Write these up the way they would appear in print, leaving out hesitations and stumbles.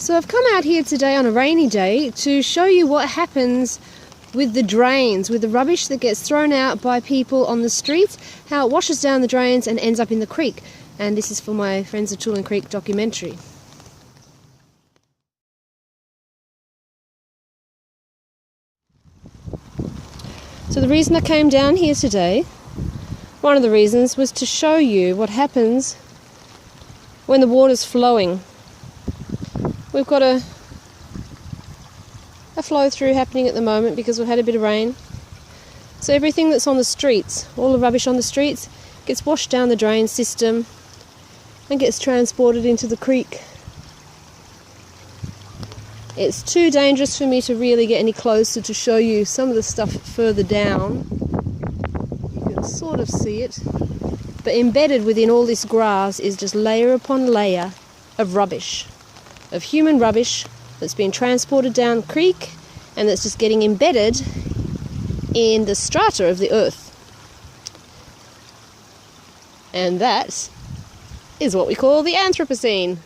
So I've come out here today on a rainy day to show you what happens with the drains, with the rubbish that gets thrown out by people on the streets, how it washes down the drains and ends up in the creek. And this is for my Friends of Toolern Creek documentary. So the reason I came down here today, one of the reasons, was to show you what happens when the water's flowing. We've got a flow through happening at the moment because we've had a bit of rain. So everything that's on the streets, all the rubbish on the streets, gets washed down the drain system and gets transported into the creek. It's too dangerous for me to really get any closer to show you some of the stuff further down. You can sort of see it. But embedded within all this grass is just layer upon layer of rubbish. Of human rubbish that's been transported down creek and that's just getting embedded in the strata of the earth. And that is what we call the Anthropocene.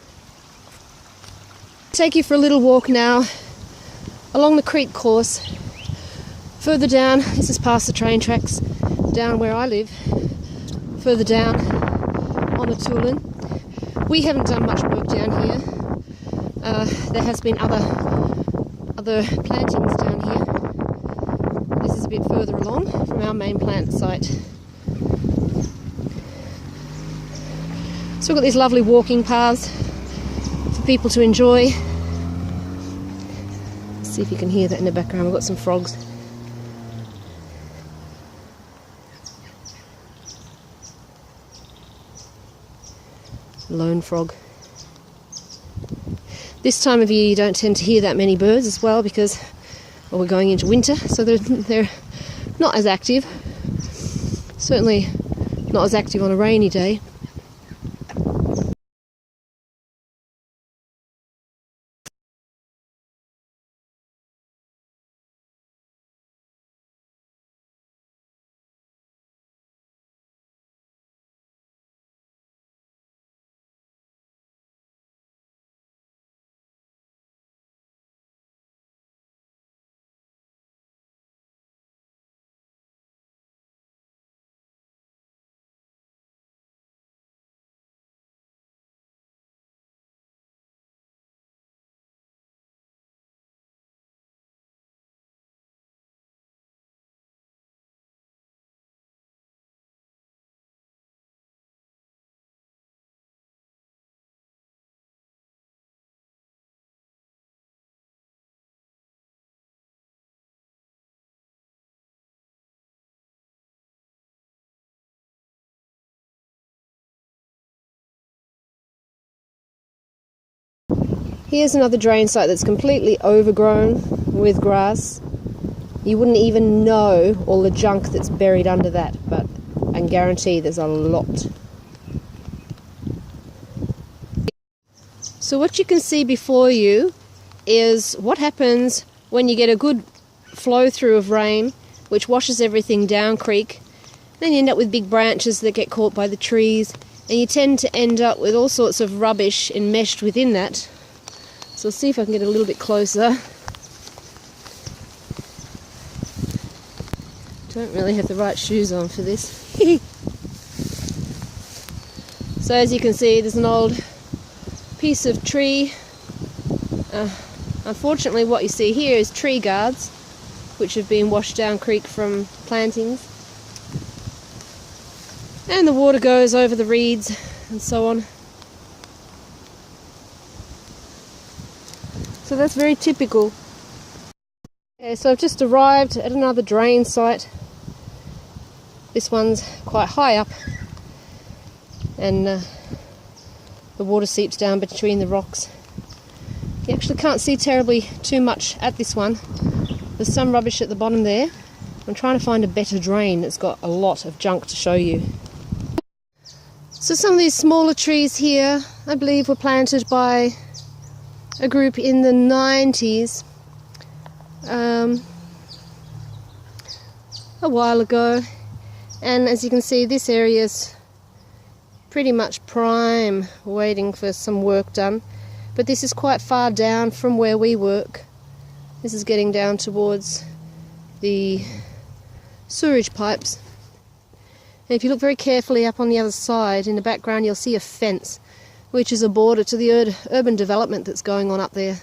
Take you for a little walk now along the creek course. Further down, this is past the train tracks, down where I live. Further down on the Toolern. We haven't done much work down here. There has been other plantings down here. This is a bit further along from our main plant site. So we've got these lovely walking paths for people to enjoy. Let's see if you can hear that in the background. We've got some frogs. Lone frog. This time of year you don't tend to hear that many birds as well because we're going into winter, so they're not as active. Certainly not as active on a rainy day. Here's another drain site that's completely overgrown with grass. You wouldn't even know all the junk that's buried under that, but I can guarantee there's a lot. So what you can see before you is what happens when you get a good flow through of rain, which washes everything down creek. Then you end up with big branches that get caught by the trees, and you tend to end up with all sorts of rubbish enmeshed within that. So I'll see if I can get a little bit closer. Don't really have the right shoes on for this. So as you can see, there's an old piece of tree. Unfortunately what you see here is tree guards, which have been washed down creek from plantings. And the water goes over the reeds and so on. So that's very typical. Okay, so I've just arrived at another drain site. This one's quite high up and the water seeps down between the rocks. You actually can't see terribly too much at this one. There's some rubbish at the bottom there. I'm trying to find a better drain that's got a lot of junk to show you. So some of these smaller trees here, I believe, were planted by a group in the 90s, a while ago, and as you can see, this area's pretty much prime, waiting for some work done. but this is quite far down from where we work. This is getting down towards the sewerage pipes. And if you look very carefully up on the other side, in the background you'll see a fence, which is a border to the urban development that's going on up there.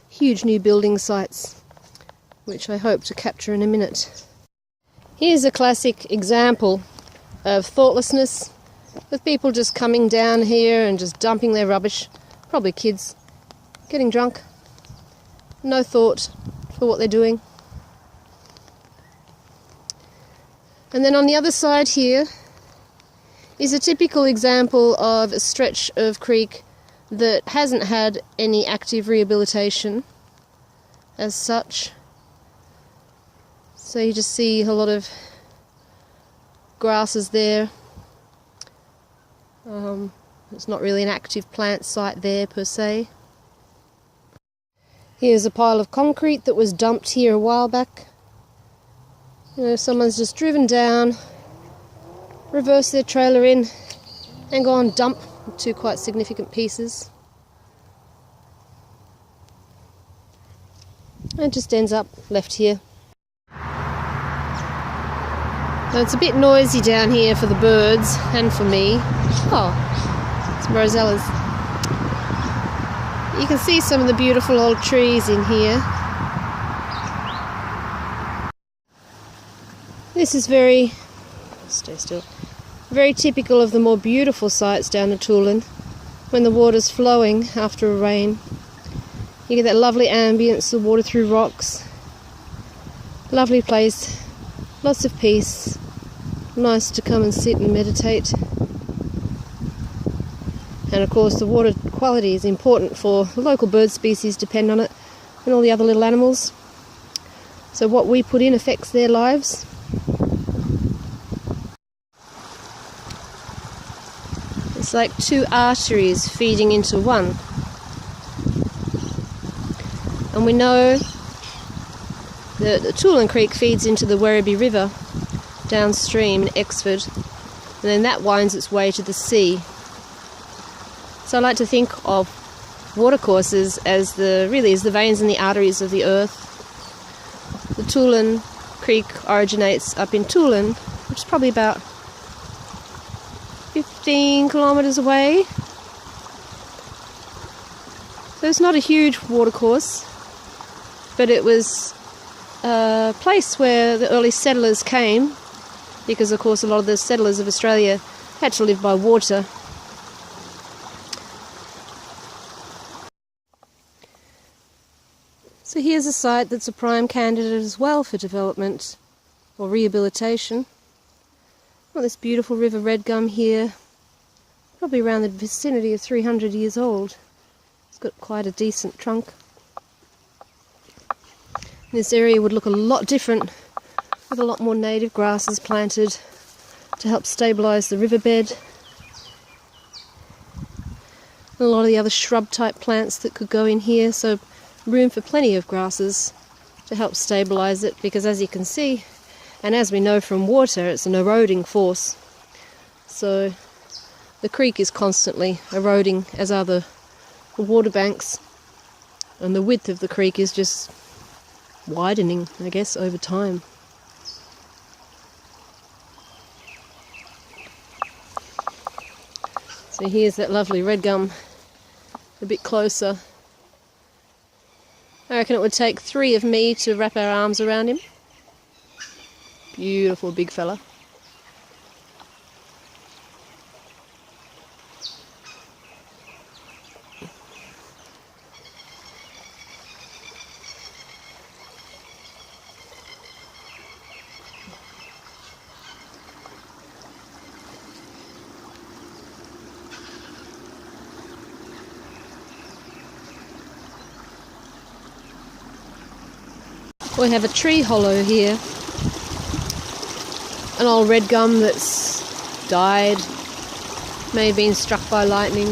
Huge new building sites, which I hope to capture in a minute. Here's a classic example of thoughtlessness, with people just coming down here and just dumping their rubbish, probably kids, getting drunk, no thought for what they're doing. And then on the other side here is a typical example of a stretch of creek that hasn't had any active rehabilitation as such. So you just see a lot of grasses there. It's not really an active plant site there per se. Here's a pile of concrete that was dumped here a while back. You know, someone's just driven down, reversed their trailer in, and gone dump two quite significant pieces. And it just ends up left here. So it's a bit noisy down here for the birds and for me. Oh, some rosellas. You can see some of the beautiful old trees in here. This is stay still, very typical of the more beautiful sites down at Toolern, when the water's flowing after a rain. You get that lovely ambience, the water through rocks. Lovely place, lots of peace, nice to come and sit and meditate. And of course the water quality is important for the local bird species, depend on it, and all the other little animals. So what we put in affects their lives. It's like two arteries feeding into one. And we know that the Toolern Creek feeds into the Werribee River downstream in Exford, and then that winds its way to the sea. So I like to think of watercourses as the veins and the arteries of the earth. The Toolern Creek originates up in Toolern, which is probably about 15 kilometres away. So it's not a huge watercourse, but it was a place where the early settlers came, because of course a lot of the settlers of Australia had to live by water. So here's a site that's a prime candidate as well for development or rehabilitation. Well, this beautiful river red gum here, probably around the vicinity of 300 years old. It's got quite a decent trunk. This area would look a lot different with a lot more native grasses planted to help stabilise the riverbed. And a lot of the other shrub type plants that could go in here, so room for plenty of grasses to help stabilise it, because as you can see, and as we know from water, it's an eroding force. So the creek is constantly eroding, as are the water banks, and the width of the creek is just widening, I guess, over time. So here's that lovely red gum a bit closer. I reckon it would take 3 of me to wrap our arms around him. Beautiful big fella. We have a tree hollow here, an old red gum that's died, may have been struck by lightning.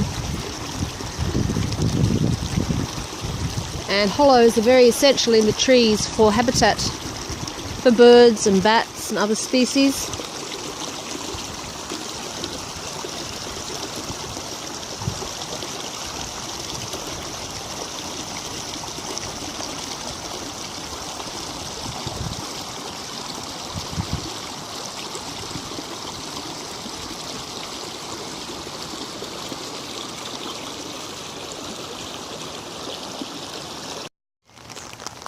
And hollows are very essential in the trees for habitat for birds and bats and other species.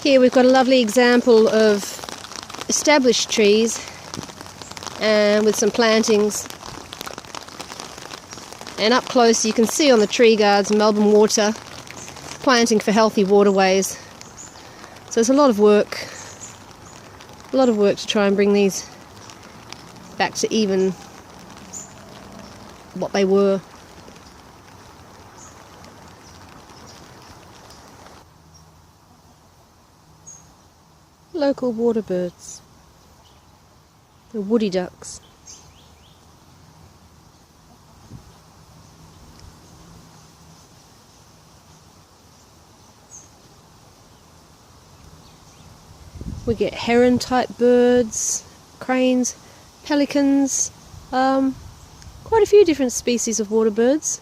Here we've got a lovely example of established trees and with some plantings. And up close you can see on the tree guards Melbourne Water planting for healthy waterways. So there's a lot of work to try and bring these back to even what they were. Local water birds, the woody ducks. We get heron type birds, cranes, pelicans, quite a few different species of water birds.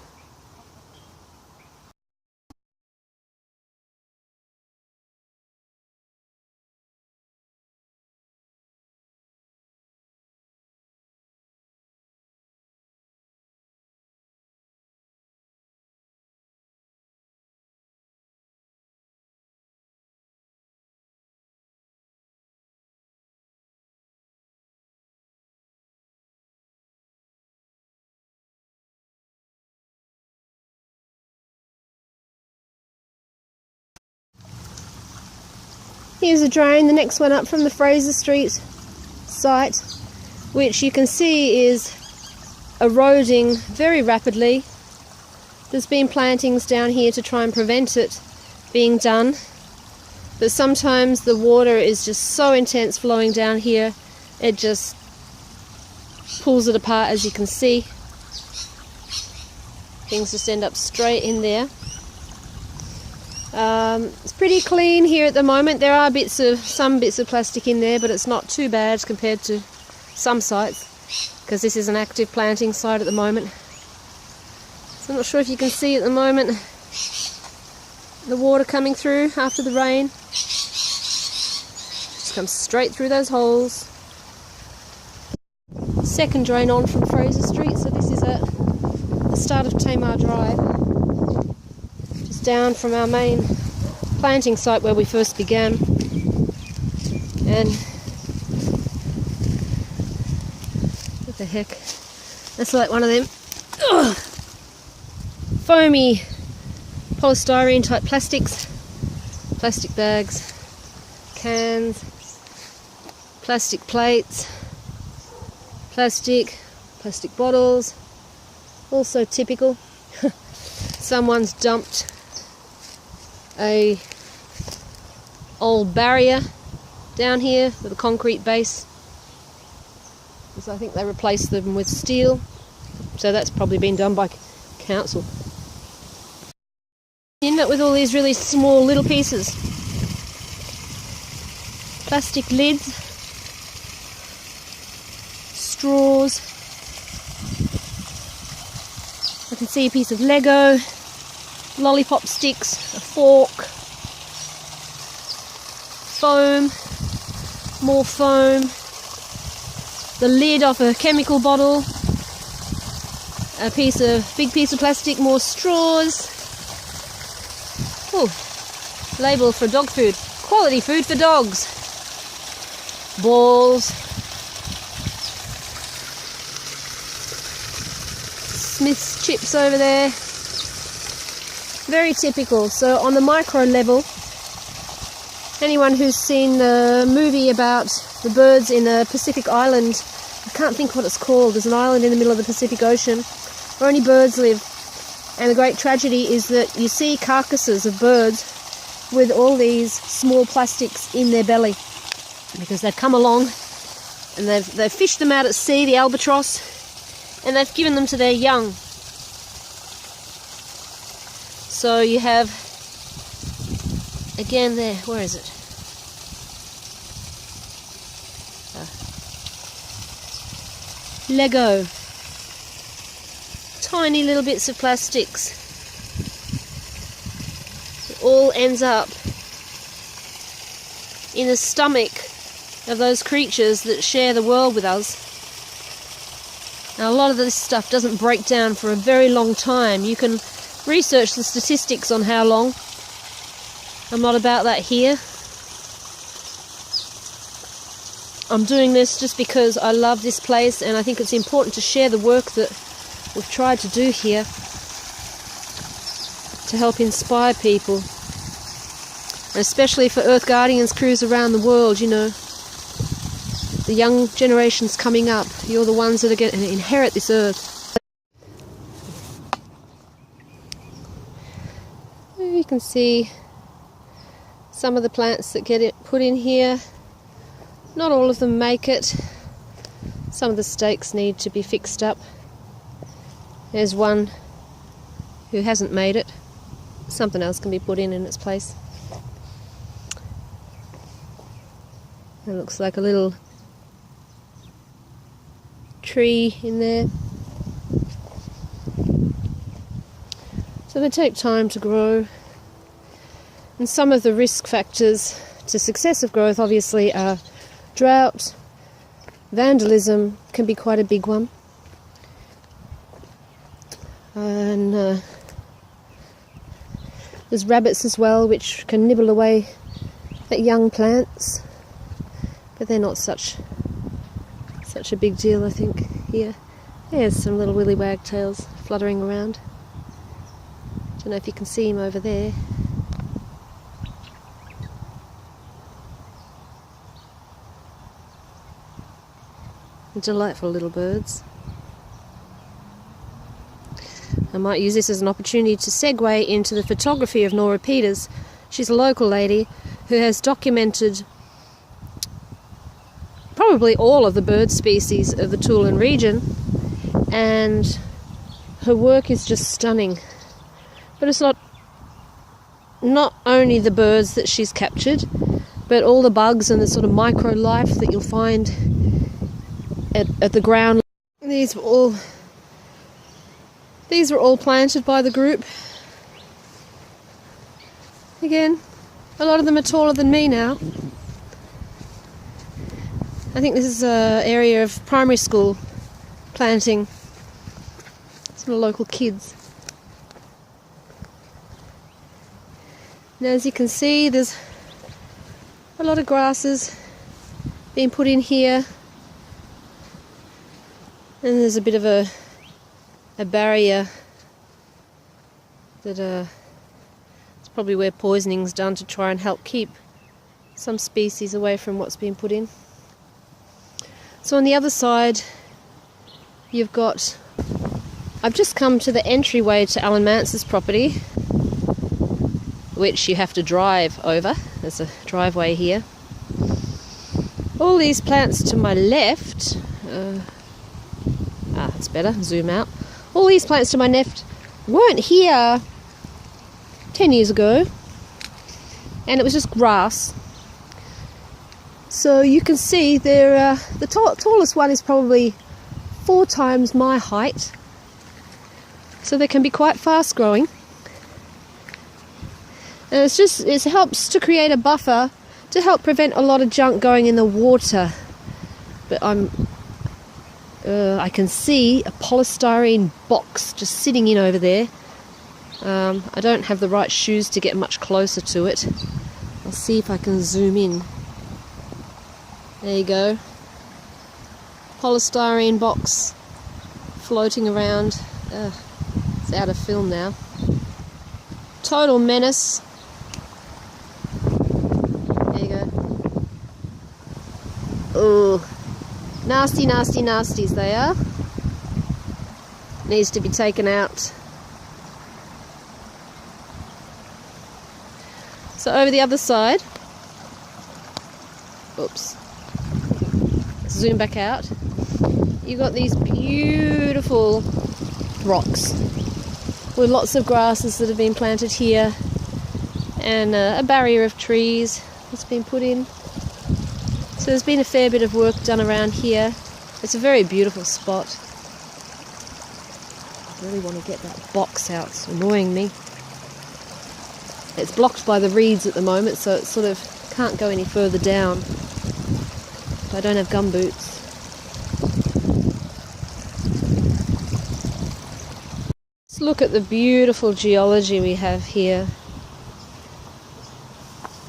Here's a drain, the next one up from the Fraser Street site, which you can see is eroding very rapidly. There's been plantings down here to try and prevent it being done, but sometimes the water is just so intense flowing down here, it just pulls it apart, as you can see. Things just end up straight in there. It's pretty clean here at the moment. There are some bits of plastic in there, but it's not too bad compared to some sites, because this is an active planting site at the moment. So I'm not sure if you can see at the moment the water coming through after the rain. Just comes straight through those holes. Second drain on from Fraser Street, so this is at the start of Tamar Drive. Down from our main planting site where we first began, and what the heck, that's like one of them foamy polystyrene type plastics, plastic bags, cans, plastic plates, plastic bottles, also typical. Someone's dumped a old barrier down here with a concrete base, so I think they replaced them with steel, so that's probably been done by council. You end up with all these really small little pieces, plastic lids, straws. I can see a piece of Lego, lollipop sticks, a fork, foam, more foam, the lid off a chemical bottle, a big piece of plastic, more straws. Oh, label for dog food, quality food for dogs. Balls, Smith's chips over there. Very typical. So on the micro level, anyone who's seen the movie about the birds in a Pacific island, I can't think what it's called, there's an island in the middle of the Pacific Ocean where only birds live, and the great tragedy is that you see carcasses of birds with all these small plastics in their belly, because they've come along and they've fished them out at sea, the albatross, and they've given them to their young. So you have, again there, where is it? Lego. Tiny little bits of plastics. It all ends up in the stomach of those creatures that share the world with us. Now, a lot of this stuff doesn't break down for a very long time. You can research the statistics on how long. I'm not about that here. I'm doing this just because I love this place, and I think it's important to share the work that we've tried to do here to help inspire people, and especially for Earth Guardians crews around the world. You know, the young generations coming up, you're the ones that are going to inherit this earth. You can see some of the plants that get put in here. Not all of them make it. Some of the stakes need to be fixed up. There's one who hasn't made it. Something else can be put in its place. It looks like a little tree in there. So they take time to grow. And some of the risk factors to success of growth obviously are drought, vandalism can be quite a big one. And there's rabbits as well, which can nibble away at young plants. But they're not such a big deal, I think, here. There's some little willy wagtails fluttering around. Don't know if you can see him over there. Delightful little birds. I might use this as an opportunity to segue into the photography of Nora Peters. She's a local lady who has documented probably all of the bird species of the Toolern region, and her work is just stunning. But it's not only the birds that she's captured, but all the bugs and the sort of micro life that you'll find at the ground. These were all planted by the group. Again, a lot of them are taller than me now. I think this is an area of primary school planting. Some local kids. Now, as you can see, there's a lot of grasses being put in here. And there's a bit of a barrier that it's probably where poisoning's done to try and help keep some species away from what's being put in. So on the other side, you've got... I've just come to the entryway to Alan Mance's property, which you have to drive over. There's a driveway here. All these plants to my left... that's better, zoom out. All these plants to my left weren't here 10 years ago, and it was just grass. So you can see they're, the tallest one is probably 4 times my height, so they can be quite fast growing. And it helps to create a buffer to help prevent a lot of junk going in the water. But I can see a polystyrene box just sitting in over there. I don't have the right shoes to get much closer to it. I'll see if I can zoom in. There you go. Polystyrene box floating around. It's out of film now. Total menace. There you go. Ugh. Nasty, nasty, nasties they are. Needs to be taken out. So over the other side, oops, zoom back out, you've got these beautiful rocks with lots of grasses that have been planted here, and a barrier of trees that's been put in. So there's been a fair bit of work done around here. It's a very beautiful spot. I really want to get that box out, it's annoying me. It's blocked by the reeds at the moment, so it sort of can't go any further down. I don't have gumboots. Let's look at the beautiful geology we have here.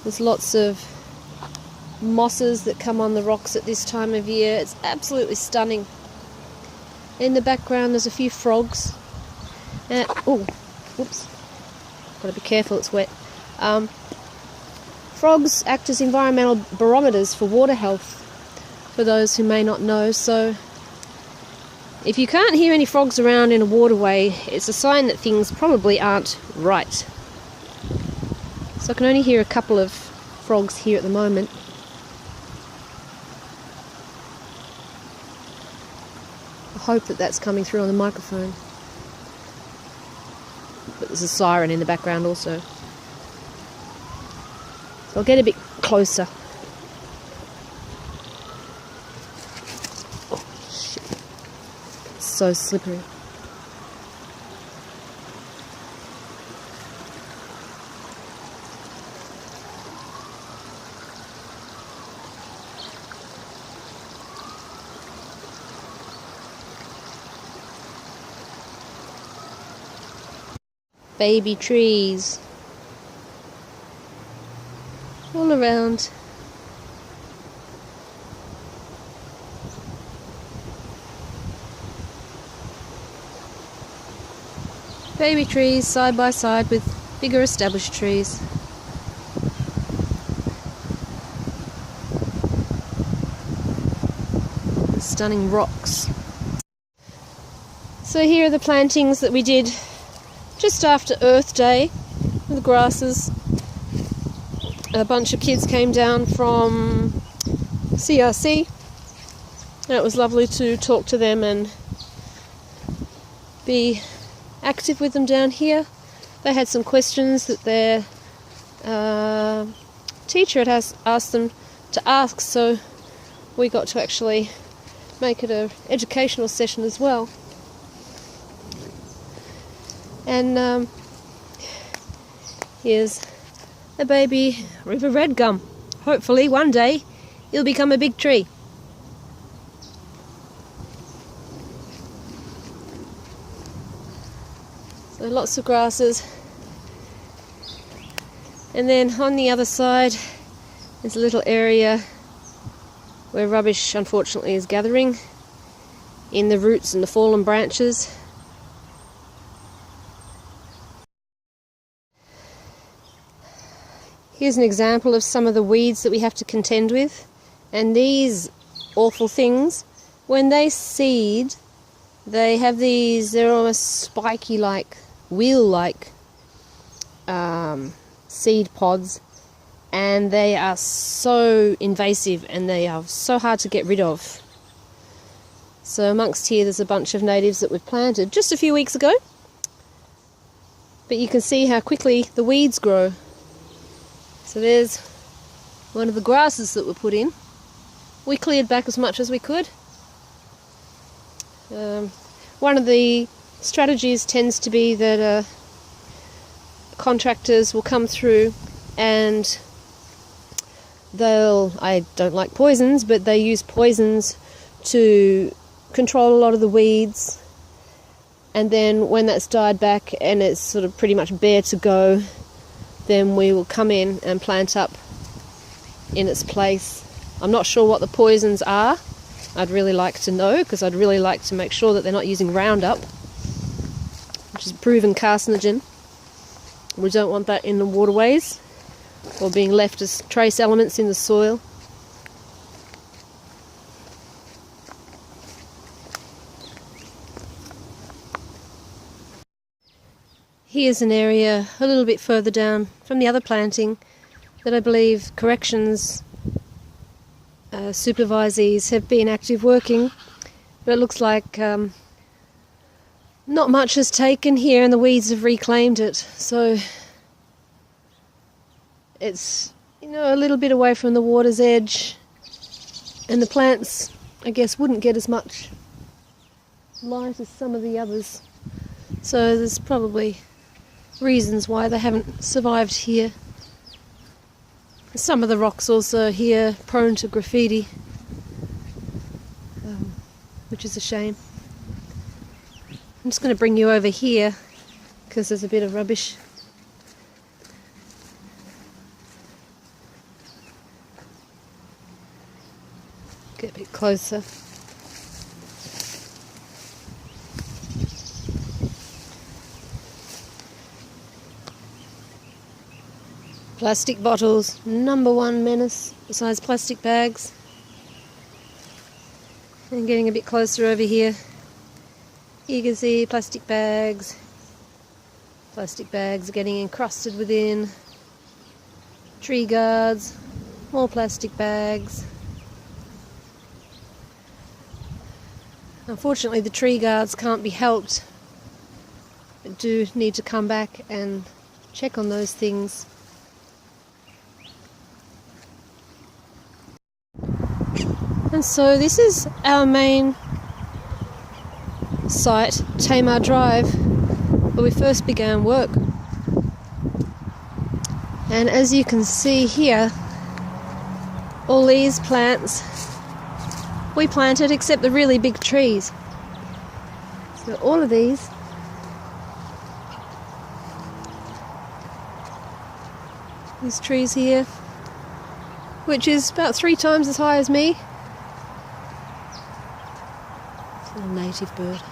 There's lots of mosses that come on the rocks at this time of year. It's absolutely stunning. In the background there's a few frogs. Oh, whoops. Gotta be careful, it's wet. Frogs act as environmental barometers for water health, for those who may not know. So if you can't hear any frogs around in a waterway, it's a sign that things probably aren't right. So I can only hear a couple of frogs here at the moment. I hope that that's coming through on the microphone. But there's a siren in the background also. So I'll get a bit closer. Oh, shit. It's so slippery. Baby trees all around. Baby trees side by side with bigger established trees. Stunning rocks. So here are the plantings that we did just after Earth Day, the grasses. A bunch of kids came down from CRC, and it was lovely to talk to them and be active with them down here. They had some questions that their teacher had asked them to ask, so we got to actually make it an educational session as well. And here's a baby river red gum. Hopefully one day it'll become a big tree. So lots of grasses. And then on the other side there's a little area where rubbish unfortunately is gathering in the roots and the fallen branches. Here's an example of some of the weeds that we have to contend with. And these awful things, when they seed, they have these, they're almost spiky like, wheel-like seed pods. And they are so invasive and they are so hard to get rid of. So amongst here there's a bunch of natives that we've planted just a few weeks ago. But you can see how quickly the weeds grow. So there's one of the grasses that were put in. We cleared back as much as we could. One of the strategies tends to be that contractors will come through and I don't like poisons, but they use poisons to control a lot of the weeds. And then when that's died back and it's sort of pretty much bare to go, then we will come in and plant up in its place. I'm not sure what the poisons are. I'd really like to know, because I'd really like to make sure that they're not using Roundup, which is proven carcinogen. We don't want that in the waterways or being left as trace elements in the soil. Here's an area a little bit further down from the other planting that I believe corrections supervisees have been active working, but it looks like not much has taken here and the weeds have reclaimed it. So it's, you know, a little bit away from the water's edge, and the plants, I guess, wouldn't get as much light as some of the others. So there's probably reasons why they haven't survived here. Some of the rocks also here prone to graffiti, which is a shame. I'm just going to bring you over here because there's a bit of rubbish. Get a bit closer. Plastic bottles, #1 menace besides plastic bags. And getting a bit closer over here. You can see plastic bags. Plastic bags are getting encrusted within. Tree guards, more plastic bags. Unfortunately, the tree guards can't be helped, but do need to come back and check on those things. And so this is our main site, Tamar Drive, where we first began work. And as you can see here, all these plants we planted except the really big trees. So all of these trees here, which is about 3 times as high as me. It's a native bird.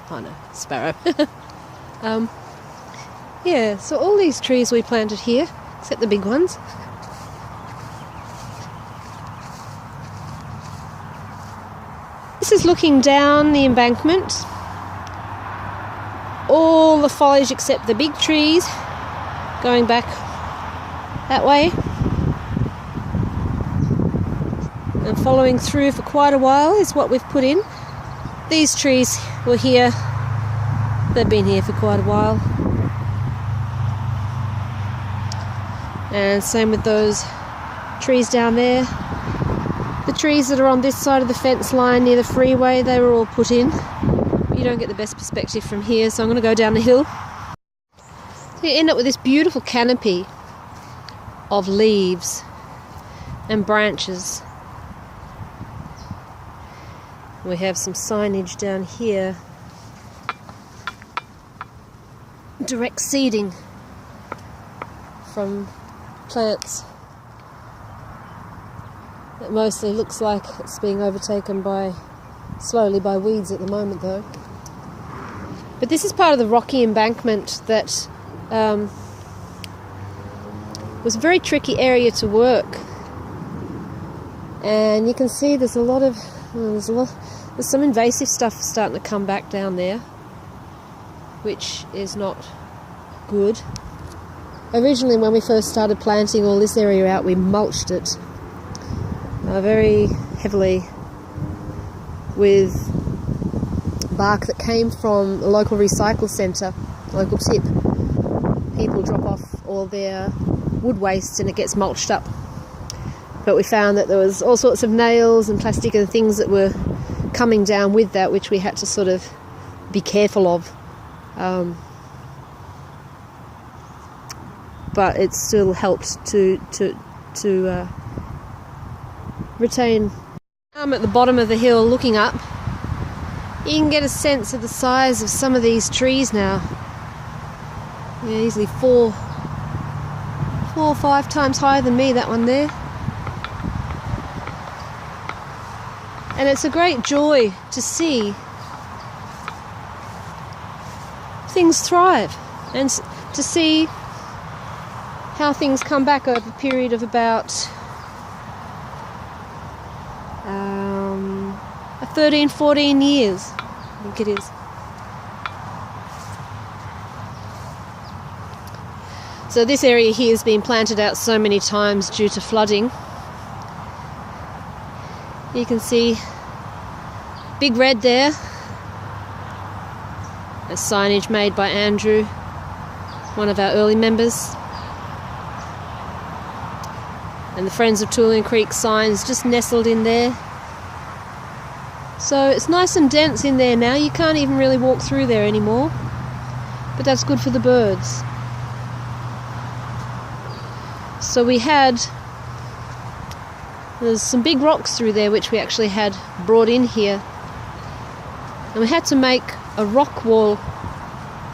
Oh no, sparrow. Yeah, so all these trees we planted here, except the big ones. This is looking down the embankment. All the foliage except the big trees going back that way. And following through for quite a while is what we've put in. These trees were here, they've been here for quite a while. And same with those trees down there. The trees that are on this side of the fence line near the freeway, they were all put in. But you don't get the best perspective from here, so I'm going to go down the hill. So you end up with this beautiful canopy of leaves and branches. We have some signage down here. Direct seeding from plants. It mostly looks like it's being overtaken slowly by weeds at the moment though. But this is part of the rocky embankment that was a very tricky area to work. And you can see there's some invasive stuff starting to come back down there, which is not good. Originally, when we first started planting all this area out, we mulched it very heavily with bark that came from a local recycle centre, local tip. People drop off all their wood waste and it gets mulched up. But we found that there was all sorts of nails and plastic and things that were coming down with that, which we had to sort of be careful of. But it still helped to retain. I'm at the bottom of the hill looking up. You can get a sense of the size of some of these trees now. Yeah, easily 4 or 5 times higher than me, that one there. And it's a great joy to see things thrive and to see how things come back over a period of about 13, 14 years, I think it is. So this area here has been planted out so many times due to flooding. You can see big red there. A signage made by Andrew, one of our early members. And the Friends of Toolern Creek signs just nestled in there. So it's nice and dense in there now. You can't even really walk through there anymore. But that's good for the birds. So there's some big rocks through there which we actually had brought in here. And we had to make a rock wall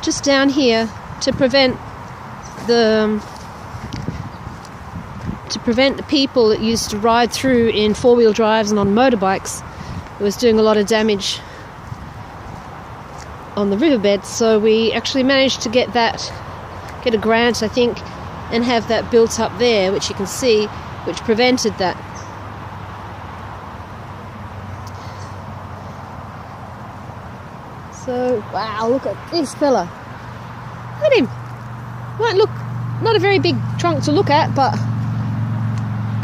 just down here to prevent the to prevent the people that used to ride through in four-wheel drives and on motorbikes. It was doing a lot of damage on the riverbed, so we actually managed to get a grant, I think, and have that built up there, which you can see, which prevented that. So, wow, look at this fella. Look at him. Might look not a very big trunk to look at, but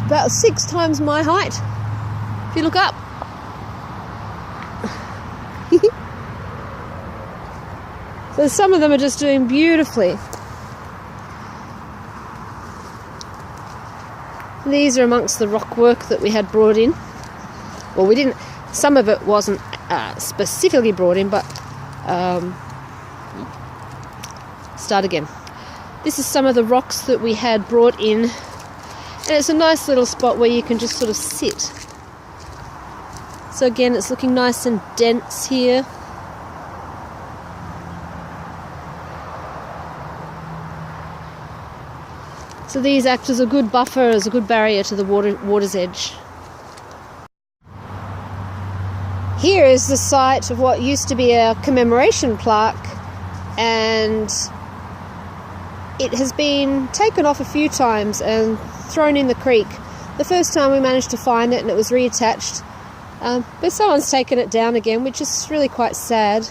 about 6 times my height if you look up. So some of them are just doing beautifully. These are amongst the rock work that we had brought in. Well, we didn't, some of it wasn't specifically brought in, but start again. This is some of the rocks that we had brought in, and it's a nice little spot where you can just sort of sit. So again, it's looking nice and dense here. So these act as a good buffer, as a good barrier to the water's edge. Here is the site of what used to be a commemoration plaque, and it has been taken off a few times and thrown in the creek. The first time we managed to find it and it was reattached, but someone's taken it down again, which is really quite sad.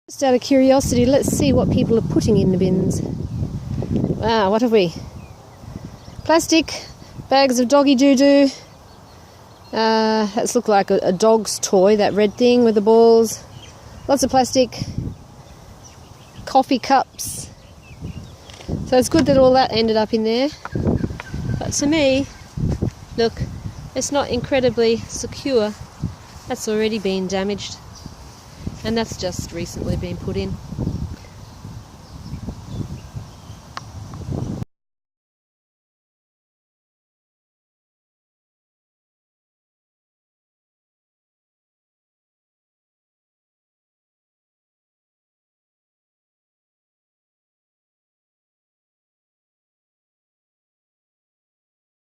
Just out of curiosity, let's see what people are putting in the bins. Wow, what have we? Plastic, bags of doggy doo-doo. That's looked like a dog's toy, that red thing with the balls. Lots of plastic. Coffee cups. So it's good that all that ended up in there. But to me, look, it's not incredibly secure. That's already been damaged. And that's just recently been put in.